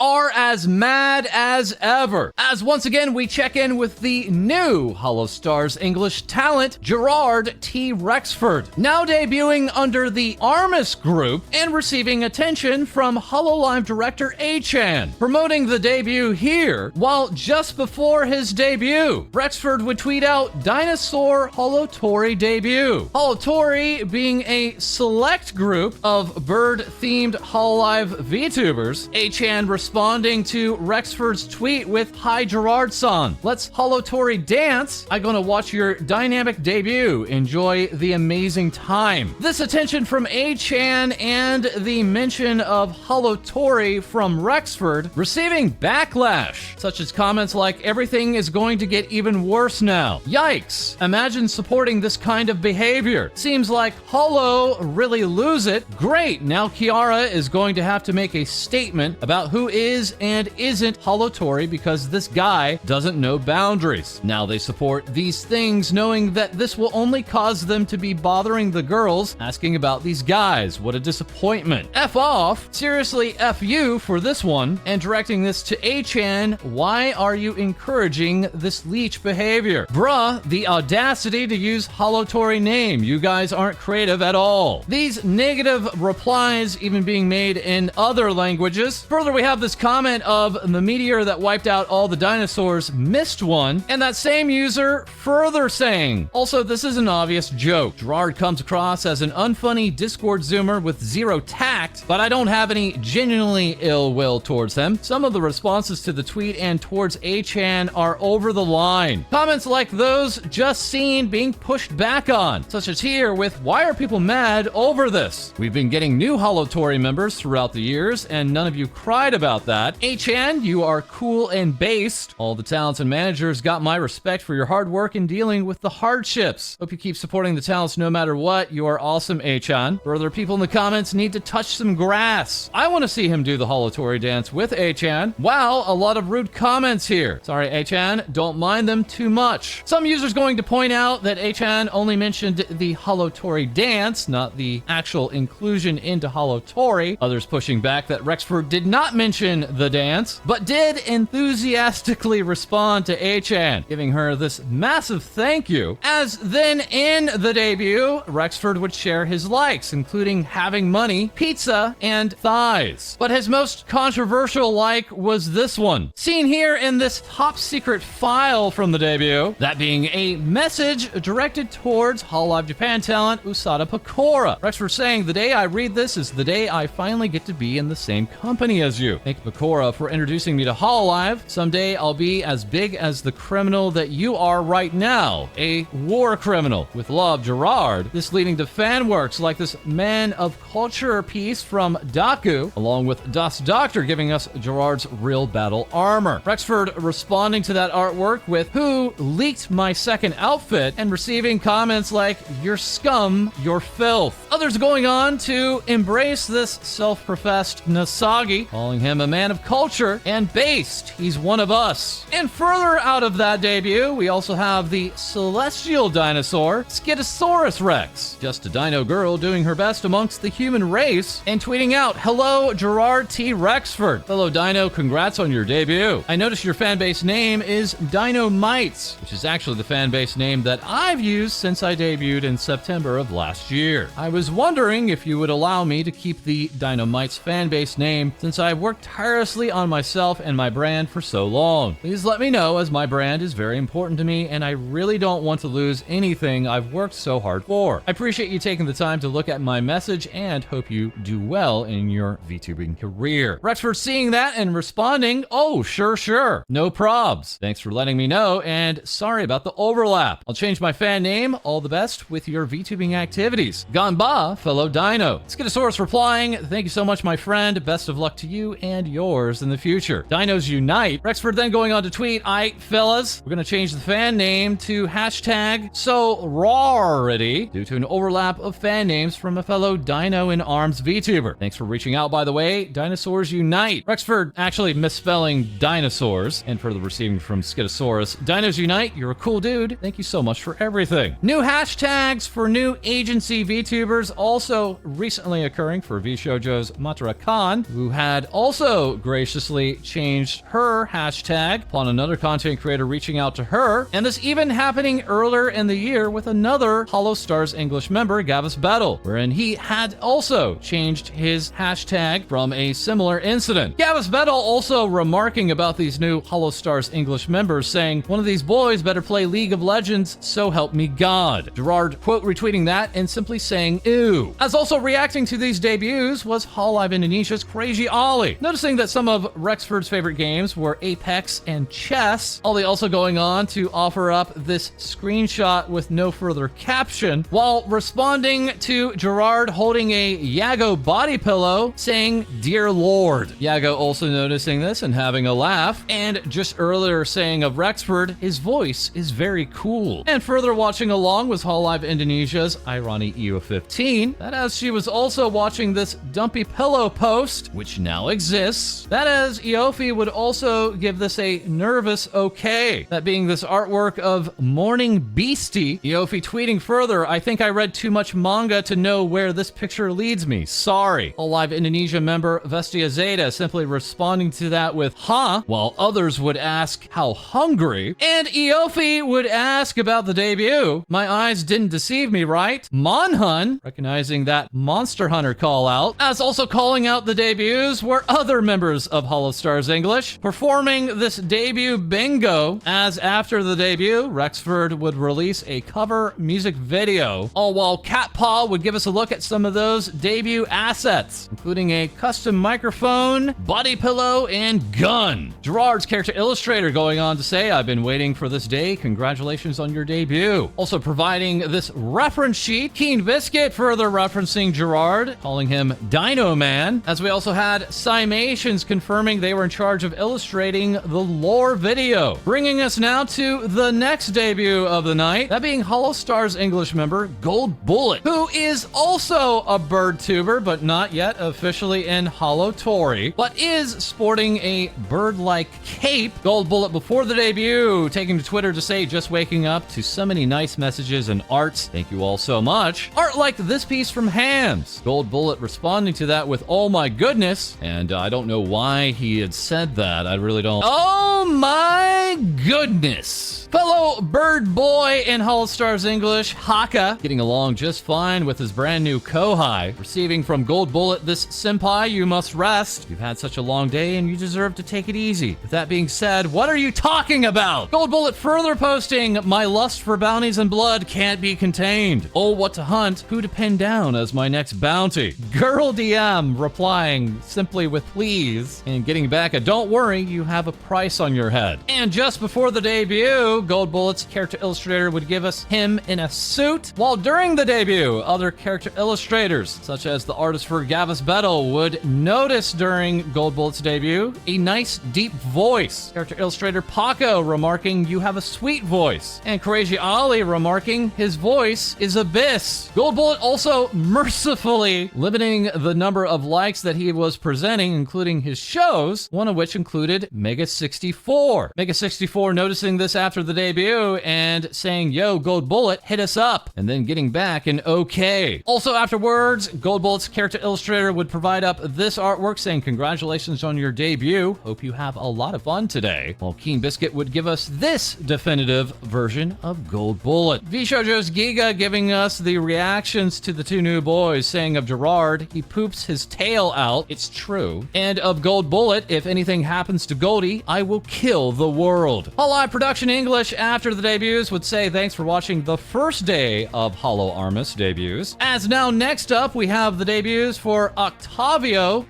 are as mad as ever, as once again we check in with the new Holostars English talent, Jurard T. Rexford, now debuting under the Armis group and receiving attention from HoloLive director EIEN, promoting the debut here, while just before his debut, Rexford would tweet out Dinosaur Holotori debut. Holotori being a select group of bird-themed HoloLive VTubers, EIEN responding to Rexford's tweet with, "Hi Jurard-san, let's Holotori dance. I'm gonna watch your dynamic debut. Enjoy the amazing time." This attention from EIEN and the mention of Holotori from Rexford receiving backlash, such as comments like, "Everything is going to get even worse now. Yikes. Imagine supporting this kind of behavior. Seems like Holo really lose it. Great, now Kiara is going to have to make a statement about who is and isn't Holotori because this guy doesn't know boundaries. Now they support these things knowing that this will only cause them to be bothering the girls asking about these guys. What a disappointment. F off. Seriously, F you for this one." And directing this to EIEN, "Why are you encouraging this leech behavior? Bruh, the audacity to use Holotori name. You guys aren't creative at all." These negative replies even being made in other languages. Further, we have this comment of the meteor that wiped out all the dinosaurs missed one, and that same user further saying, "Also, this is an obvious joke. Jurard comes across as an unfunny Discord zoomer with zero tact, but I don't have any genuinely ill will towards him. Some of the responses to the tweet and towards EIEN are over the line. Comments like those just seen being pushed back on, such as here with, 'Why are people mad over this? We've been getting new Holotori members throughout the years, and none of you cried about that. EIEN, you are cool and based. All the talents and managers got my respect for your hard work in dealing with the hardships. Hope you keep supporting the talents no matter what. You are awesome, EIEN.' Further, people in the comments need to touch some grass. I want to see him do the Holotori dance with EIEN. Wow, a lot of rude comments here. Sorry, EIEN, don't mind them too much." Some users going to point out that EIEN only mentioned the Holotori dance, not the actual inclusion into Holotori. Others pushing back that Rexford did not mention the dance, but did enthusiastically respond to EIEN, giving her this massive thank you, as then in the debut, Rexford would share his likes, including having money, pizza, and thighs. But his most controversial like was this one, seen here in this top secret file from the debut, that being a message directed towards HoloLive Japan talent Usada Pekora. Rexford saying, "The day I read this is the day I finally get to be in the same company as you. Thank you, Pekora, for introducing me to HoloLive. Someday I'll be as big as the criminal that you are right now, a war criminal. With love, Jurard." This leading to fan works like this Man of Culture piece from Daku, along with Das Doctor giving us Jurard's real battle armor. Rexford responding to that artwork with, "Who leaked my second outfit?" and receiving comments like, "You're scum, you're filth." Others going on to embrace this self-professed Nasagi, calling him a man of culture and based. He's one of us. And further out of that debut, we also have the celestial dinosaur, Schizosaurus Rex, just a dino girl doing her best amongst the human race, and tweeting out, "Hello, Jurard T. Rexford. Fellow Dino, congrats on your debut. I noticed your fanbase name is Dino-Mites, which is actually the fanbase name that I've used since I debuted in September of last year. I was wondering if you would allow me to keep the Dino-Mites fanbase name since I've worked tirelessly on myself and my brand for so long. Please let me know, as my brand is very important to me and I really don't want to lose anything I've worked so hard for. I appreciate you taking the time to look at my message and hope you do well in your VTubing career." Rexford seeing that and responding, "Oh, sure. No probs. Thanks for letting me know, and sorry about the overlap. I'll change my fan name. All the best with your VTubing activities. Ganba, fellow Dino." Schizosaurus replying, "Thank you so much, my friend. Best of luck to you and yours in the future. Dinos unite." Rexford then going on to tweet, "Aight, fellas, we're gonna change the fan name to hashtag #SoRarity due to an overlap of fan names from a fellow Dino in Arms VTuber. Thanks for reaching out, by the way. Dinosaurs unite." Rexford actually misspelling dinosaurs, and further receiving from Schizosaurus, "Dinos unite, you're a cool dude. Thank you so much for everything." New hashtags for new agency VTubers also recently occurring for VShojo's Matara Khan, who had also graced graciously changed her hashtag upon another content creator reaching out to her. And this even happening earlier in the year with another Holostars English member, Gavis Battle, wherein he had also changed his hashtag from a similar incident. Gavis Battle also remarking about these new Holostars English members, saying, "One of these boys better play League of Legends, so help me God." Jurard quote retweeting that and simply saying, "Ew." As also reacting to these debuts was Hololive Indonesia's Crazy Ollie, noticing that some of Rexford's favorite games were Apex and chess. Ollie also going on to offer up this screenshot with no further caption, while responding to Jurard holding a Yago body pillow, saying, "Dear Lord." Yago also noticing this and having a laugh, and just earlier saying of Rexford, "His voice is very cool." And further watching along was Hololive Indonesia's Irony EO15, that as she was also watching this dumpy pillow post, which now exists, that as Eofi would also give this a nervous okay, that being this artwork of Morning Beastie. Eofi tweeting further, "I think I read too much manga to know where this picture leads me. Sorry." Hololive Indonesia member Vestia Zeta simply responding to that with, "Huh?" while others would ask, "How hungry?" And Eofi would ask about the debut. "My eyes didn't deceive me, right?" Monhun, recognizing that Monster Hunter call out, as also calling out the debuts were other members of Holostars English, performing this debut bingo, as after the debut, Rexford would release a cover music video, all while Cat Paw would give us a look at some of those debut assets, including a custom microphone, body pillow, and gun. Jurard's character illustrator going on to say, "I've been waiting for this day. Congratulations on your debut." Also providing this reference sheet, Keen Biscuit further referencing Jurard, calling him Dino Man, as we also had Cymations confirming they were in charge of illustrating the lore video. Bringing us now to the next debut of the night, that being Holostars English member Goldbullet, who is also a bird tuber, but not yet officially in Holotori, but is sporting a bird-like cape. Goldbullet before the debut, taking to Twitter to say, "Just waking up to so many nice messages and arts. Thank you all so much. Art like this piece from Hams." Goldbullet responding to that with, "Oh my goodness." And I don't know why he had said that. I really don't. Oh my goodness. Fellow bird boy in Holostars English, Haka, getting along just fine with his brand new Kohai, receiving from Goldbullet this, "Senpai, you must rest. You've had such a long day and you deserve to take it easy. With that being said, what are you talking about?" Goldbullet further posting, "My lust for bounties and blood can't be contained. Oh, what to hunt, who to pin down as my next bounty." Girl DM replying simply with "please," and getting back a "don't worry, you have a price on your head." And just before the debut, Goldbullet's character illustrator would give us him in a suit, while during the debut, other character illustrators, such as the artist for Gavis Battle, would notice during Goldbullet's debut a nice deep voice. Character illustrator Paco remarking, "You have a sweet voice," and Crazy Ollie remarking, "His voice is abyss." Goldbullet also mercifully limiting the number of likes that he was presenting, including his shows, one of which included Mega 64. Mega 64 noticing this after the debut and saying, "Yo, Goldbullet, hit us up," and then getting back an okay. Also afterwards, Goldbullet's character illustrator would provide up this artwork saying, "Congratulations on your debut. Hope you have a lot of fun today." While Keen Biscuit would give us this definitive version of Goldbullet. VShojo's Giga giving us the reactions to the two new boys, saying of Jurard, "He poops his tail out. It's true." And of Goldbullet, "If anything happens to Goldie, I will kill the world." Hololive Production English after the debuts would say, "Thanks for watching the first day of Holo Armus debuts." As now next up, we have the debuts for Octavio,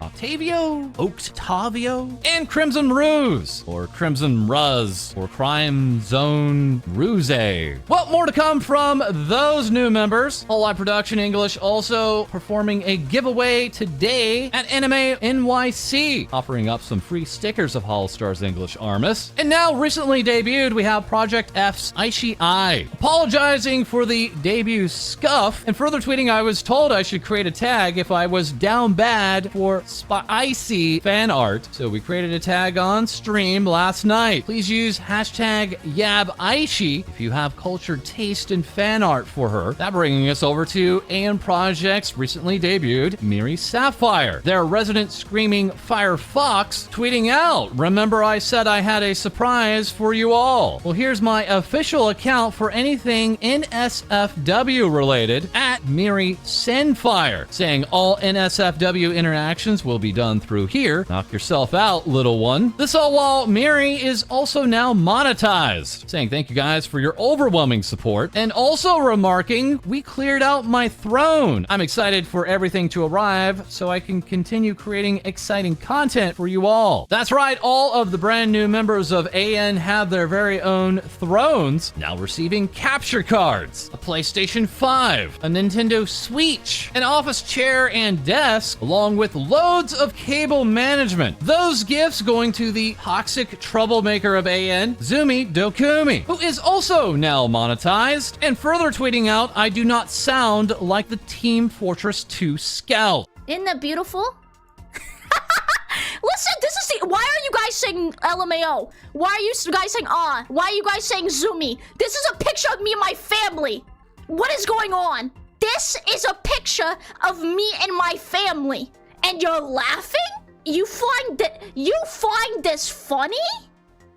and Crimson Ruse, or Crimson Ruz, or Crime Zone Ruse. Well, more to come from those new members. Hololive Production English also performing a giveaway today at Anime NYC, offering up some free stickers of Holostars English Armis. And now, recently debuted, we have Project F's Aishii, apologizing for the debut scuff, and further tweeting, I was told I should create a tag if I was down bad for spicy fan art. So we created a tag on stream last night. Please use hashtag YabAishii if you have cultured taste in fan art for her. That bringing us over to EIEN Project's recently debuted Mirri Saffire, their resident screaming fire fox, tweeting out, remember I said I had a surprise for you all. Well, here's my official account for anything NSFW related at Mirri Saffire, saying all NSFW interactions will be done through here. Knock yourself out, little one. This all while Mirri is also now monetized, saying thank you guys for your overwhelming support, and also remarking, we cleared out my throne. I'm excited for everything to arrive so I can continue creating exciting content for you all. That's right, all of the brand new members of EIEN have their very own thrones, now receiving capture cards, a PlayStation 5, a Nintendo Switch, an office chair and desk, along with loads of cable management. Those gifts going to the toxic troublemaker of EIEN, Zumi Dokumi, who is also now monetized, and further tweeting out, I do not sound like the Team Fortress 2 scout. Isn't that beautiful? Listen, this is the... Why are you guys saying LMAO? Why are you guys saying ah? Why are you guys saying Zumi? This is a picture of me and my family. What is going on? This is a picture of me and my family. And you're laughing? You find this funny?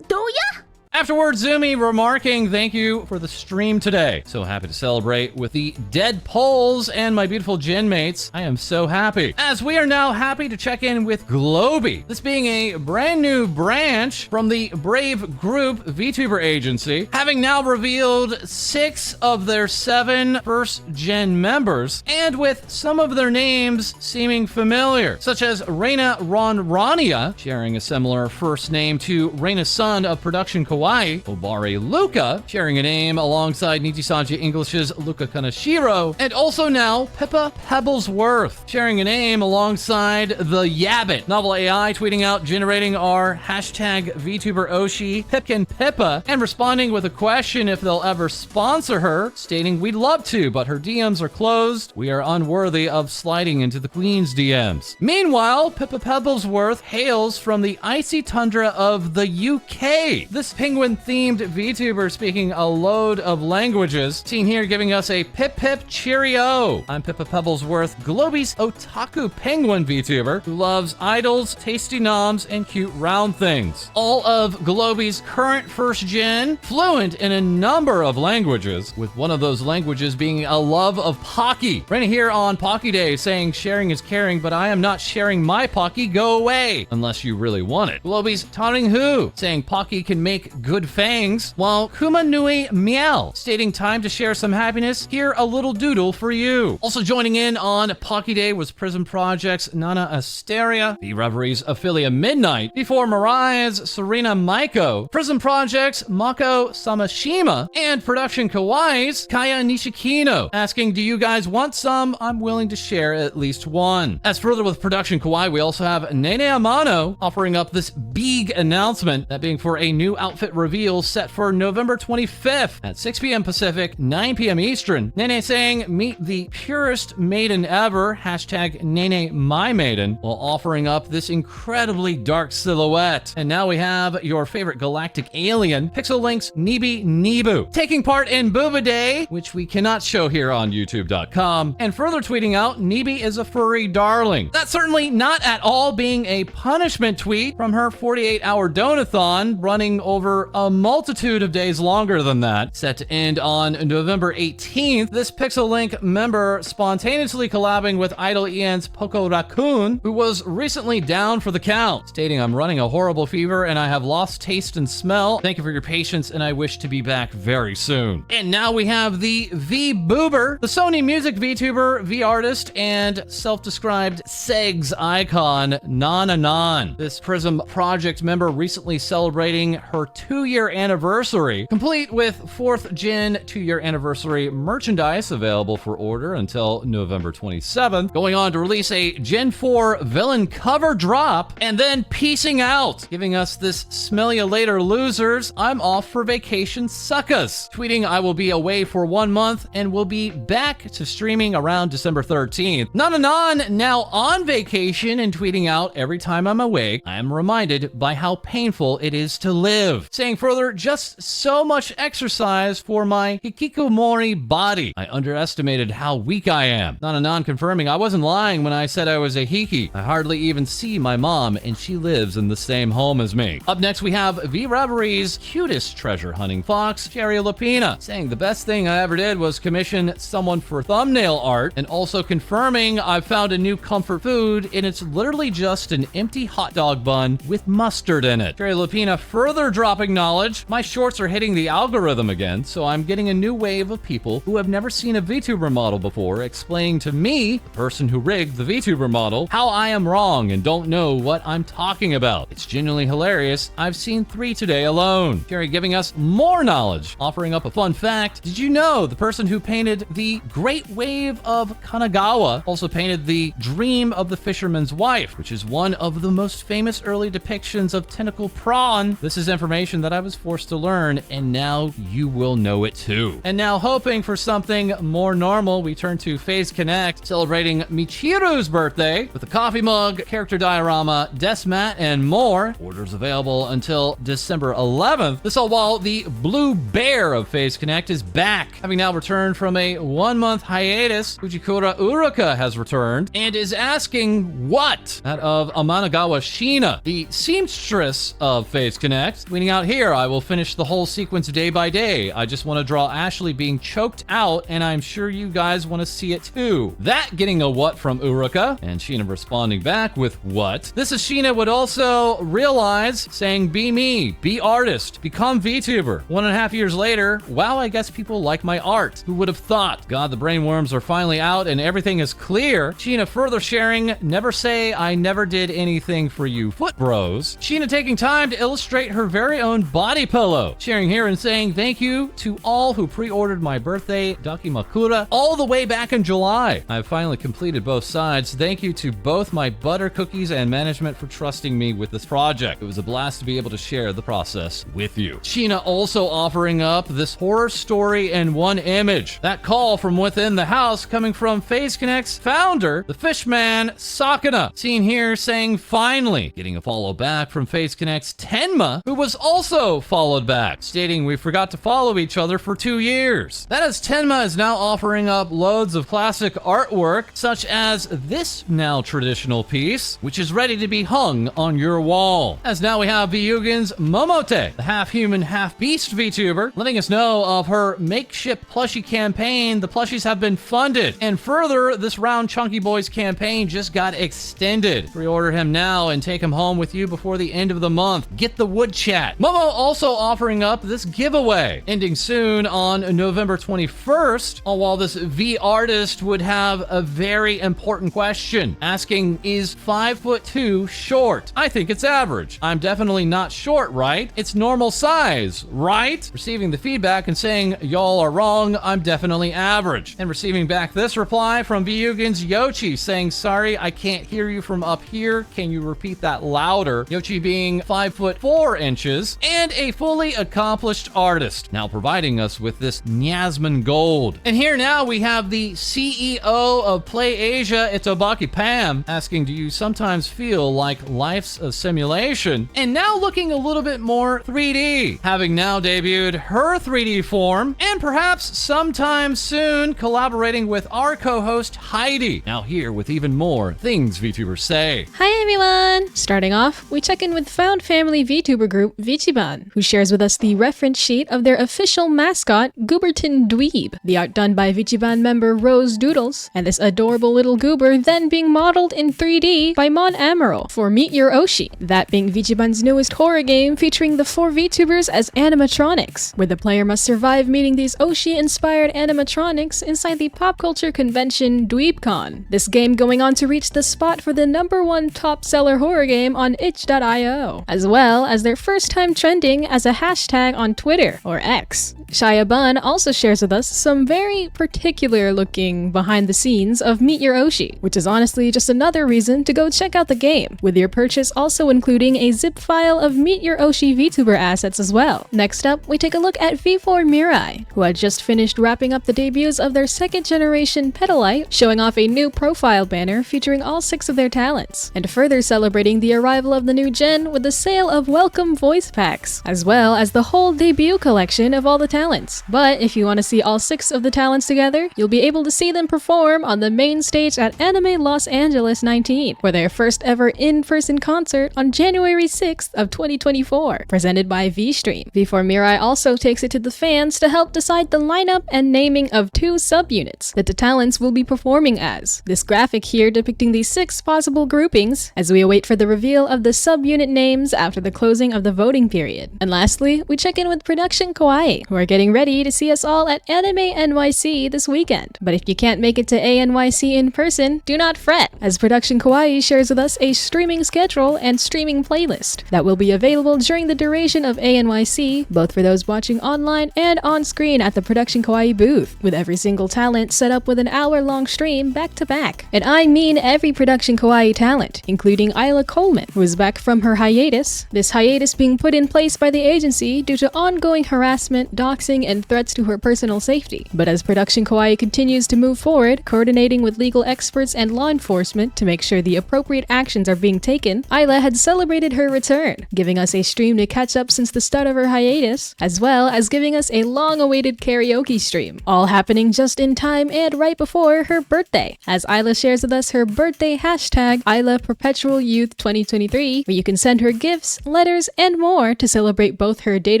Do ya? Afterwards, Zumi remarking, thank you for the stream today. So happy to celebrate with the dead polls and my beautiful gen mates. I am so happy. As we are now happy to check in with Globie, this being a brand new branch from the Brave Group VTuber agency, having now revealed 6 of their 7 first-gen members, and with some of their names seeming familiar, such as Reina Ronrania, sharing a similar first name to Reina's son of production Kawaii, Obare Luca, sharing a name alongside Nijisanji English's Luca Kaneshiro, and also now Pippa Pebblesworth, sharing a name alongside the Yabbit. Novel AI tweeting out, generating our hashtag VTuber Oshi, Pipkin Pippa, and responding with a question if they'll ever sponsor her, stating we'd love to, but her DMs are closed. We are unworthy of sliding into the Queen's DMs. Meanwhile, Pippa Pebblesworth hails from the icy tundra of the UK. This penguin-themed VTuber speaking a load of languages, seen here giving us a pip pip cheerio. I'm Pippa Pebblesworth, Globie's otaku penguin VTuber who loves idols, tasty noms, and cute round things. All of Globie's current first gen, fluent in a number of languages, with one of those languages being a love of Pocky. Right here on Pocky Day saying sharing is caring, but I am not sharing my Pocky, go away, unless you really want it. Globie's taunting who, saying Pocky can make good fangs, while Kuma Nui Meow stating time to share some happiness, here a little doodle for you. Also joining in on Pocky Day was Prism Project's Nana Asteria, The Reveries Ophelia Midnight, before Mirai's Serena Maiko, Prism Project's Mako Samashima, and Production Kawaii's Kaya Nishikino, asking, do you guys want some? I'm willing to share at least one. As further with Production Kawaii, we also have Nene Amano offering up this big announcement, that being for a new outfit reveal set for November 25th at 6 p.m. Pacific, 9 p.m. Eastern. Nene saying, meet the purest maiden ever, hashtag Nene My Maiden, while offering up this incredibly dark silhouette. And now we have your favorite galactic alien, Pixel Link's Nebu, taking part in Booba Day, which we cannot show here on YouTube.com, and further tweeting out, Nebi is a furry darling. That's certainly not at all being a punishment tweet from her 48-hour donathon running over a multitude of days longer than that. Set to end on November 18th, this Pixel Link member spontaneously collabing with Idol EIEN's Poco Raccoon, who was recently down for the count, stating, I'm running a horrible fever and I have lost taste and smell. Thank you for your patience and I wish to be back very soon. And now we have the V-Boober, the Sony music VTuber, V-artist, and self-described Segs icon, Anon. This Prism Project member recently celebrating her 2-year anniversary, complete with 4th Gen 2-year anniversary merchandise available for order until November 27th, going on to release a Gen 4 villain cover drop, and then peacing out, giving us this smell ya later losers, I'm off for vacation suckus, tweeting I will be away for 1 month and will be back to streaming around December 13th. Anon now on vacation and tweeting out every time I'm awake, I am reminded by how painful it is to live. Saying further, just so much exercise for my hikikomori body. I underestimated how weak I am. Anon confirming I wasn't lying when I said I was a hiki. I hardly even see my mom and she lives in the same home as me. Up next we have V-Reverie's cutest treasure hunting fox, Cheri Lupina, saying the best thing I ever did was commission someone for thumbnail art, and also confirming I've found a new comfort food and it's literally just an empty hot dog bun with mustard in it. Cheri Lupina further dropping knowledge, my shorts are hitting the algorithm again, so I'm getting a new wave of people who have never seen a VTuber model before explaining to me, the person who rigged the VTuber model, how I am wrong and don't know what I'm talking about. It's genuinely hilarious. I've seen 3 today alone. Cheri giving us more knowledge, offering up a fun fact. Did you know the person who painted the Great Wave of Kanagawa also painted the Dream of the Fisherman's Wife, which is one of the most famous early depictions of tentacle prawn? This is information that I was forced to learn, and now you will know it too. And now, hoping for something more normal, we turn to FaZe Connect, celebrating Michiru's birthday with a coffee mug, character diorama, desk mat, and more. Orders available until December 11th. This all while the Blue Bear of FaZe Connect is back. Having now returned from a 1-month hiatus, Fujikura Uruka has returned and is asking what? That of Amanogawa Shiina, the seamstress of FaZe Connect, tweeting out here, I will finish the whole sequence day by day. I just want to draw Aishii being choked out, and I'm sure you guys want to see it too. That getting a what from Uruka, and Shiina responding back with what? This is Shiina would also realize, saying be me, be artist, become VTuber. 1.5 years later, wow, I guess people like my art. Who would have thought? God, the brainworms are finally out and everything is clear. Shiina further sharing, never say I never did anything for you foot bros. Shiina taking time to illustrate her very own body pillow. Sharing here and saying thank you to all who pre-ordered my birthday Dakimakura all the way back in July. I've finally completed both sides. Thank you to both my butter cookies and management for trusting me with this project. It was a blast to be able to share the process with you. Shiina also offering up this horror story in one image. That call from within the house coming from FaZe Connect's founder, the Fishman Sakana. Seen here saying finally, getting a follow back from FaZe Connect's Tenma, who was also followed back, stating we forgot to follow each other for 2 years. That is, Tenma is now offering up loads of classic artwork, such as this now traditional piece, which is ready to be hung on your wall. As now we have Vyugin's Momote, the half-human, half-beast VTuber, letting us know of her makeshift plushie campaign. The plushies have been funded, and further, this Round Chunky Boys campaign just got extended. Pre-order him now and take him home with you before the end of the month. Get the wood chat. Momo also offering up this giveaway, ending soon on November 21st, all while this V artist would have a very important question, asking, is 5'2" short? I think it's average. I'm definitely not short, right? It's normal size, right? Receiving the feedback and saying, y'all are wrong, I'm definitely average. And receiving back this reply from Vyugin's Yoshi saying, sorry, I can't hear you from up here. Can you repeat that louder? Yoshi being 5'4" and a fully accomplished artist, now providing us with this Nyasman Gold. And here now we have the CEO of Play Asia, it's Obake PAM, asking, do you sometimes feel like life's a simulation? And now looking a little bit more 3D, having now debuted her 3D form, and perhaps sometime soon collaborating with our co-host Hai-Dee. Now here with even more things VTubers say. Hi everyone! Starting off, we check in with found family VTuber group Vichiban, who shares with us the reference sheet of their official mascot, Gooberton Dweeb, the art done by Vichiban member Rose Doodles, and this adorable little goober then being modeled in 3D by Mon Amaro for Meet Your Oshi, that being Vichiban's newest horror game featuring the 4 VTubers as animatronics, where the player must survive meeting these Oshi-inspired animatronics inside the pop culture convention DweebCon. This game going on to reach the spot for the #1 top seller horror game on itch.io, as well as their first time became trending as a hashtag on Twitter, or X. Shia Bun also shares with us some very particular looking behind the scenes of Meet Your Oshi, which is honestly just another reason to go check out the game, with your purchase also including a zip file of Meet Your Oshi VTuber assets as well. Next up, we take a look at V4 Mirri, who had just finished wrapping up the debuts of their second generation Petalite, showing off a new profile banner featuring all 6 of their talents, and further celebrating the arrival of the new gen with the sale of welcome voice packs, as well as the whole debut collection of all the talents. But if you want to see all 6 of the talents together, you'll be able to see them perform on the main stage at Anime Los Angeles 19 for their first ever in-person concert on January 6th of 2024, presented by V-Stream. V4 Mirri also takes it to the fans to help decide the lineup and naming of 2 subunits that the talents will be performing as. This graphic here depicting the 6 possible groupings as we await for the reveal of the subunit names after the closing of the voting period. And lastly, we check in with Production Kawaii, who are getting ready to see us all at Anime NYC this weekend. But if you can't make it to ANYC in person, do not fret, as Production Kawaii shares with us a streaming schedule and streaming playlist that will be available during the duration of ANYC, both for those watching online and on screen at the Production Kawaii booth, with every single talent set up with an hour-long stream back to back. And I mean every Production Kawaii talent, including Isla Coleman, who is back from her hiatus, this hiatus being put in place by the agency due to ongoing harassment, doxing, and threats to her personal safety. But as Production Kawaii continues to move forward, coordinating with legal experts and law enforcement to make sure the appropriate actions are being taken, Isla had celebrated her return, giving us a stream to catch up since the start of her hiatus, as well as giving us a long-awaited karaoke stream, all happening just in time and right before her birthday, as Isla shares with us her birthday hashtag Isla Perpetual Youth 2023, where you can send her gifts, letters, and more to celebrate both her date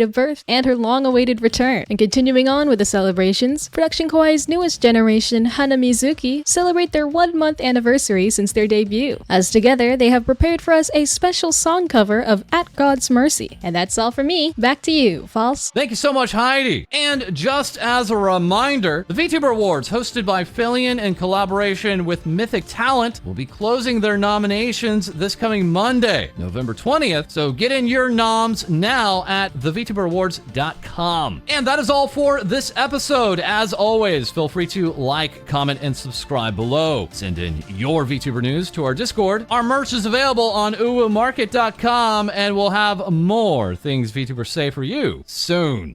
of birth and her long-awaited return. And continuing on with the celebrations, Production Kawaii's newest generation, Hanamizuki, celebrate their 1-month anniversary since their debut, as together they have prepared for us a special song cover of At God's Mercy. And that's all from me. Back to you, False. Thank you so much, Hai-Dee. And just as a reminder, the VTuber Awards, hosted by Philion in collaboration with Mythic Talent, will be closing their nominations this coming Monday, November 20th. So get in your noms now at thevtuberawards.com. And that is all for this episode. As always, feel free to like, comment, and subscribe below. Send in your VTuber news to our Discord. Our merch is available on uwumarket.com, and we'll have more things VTubers say for you soon.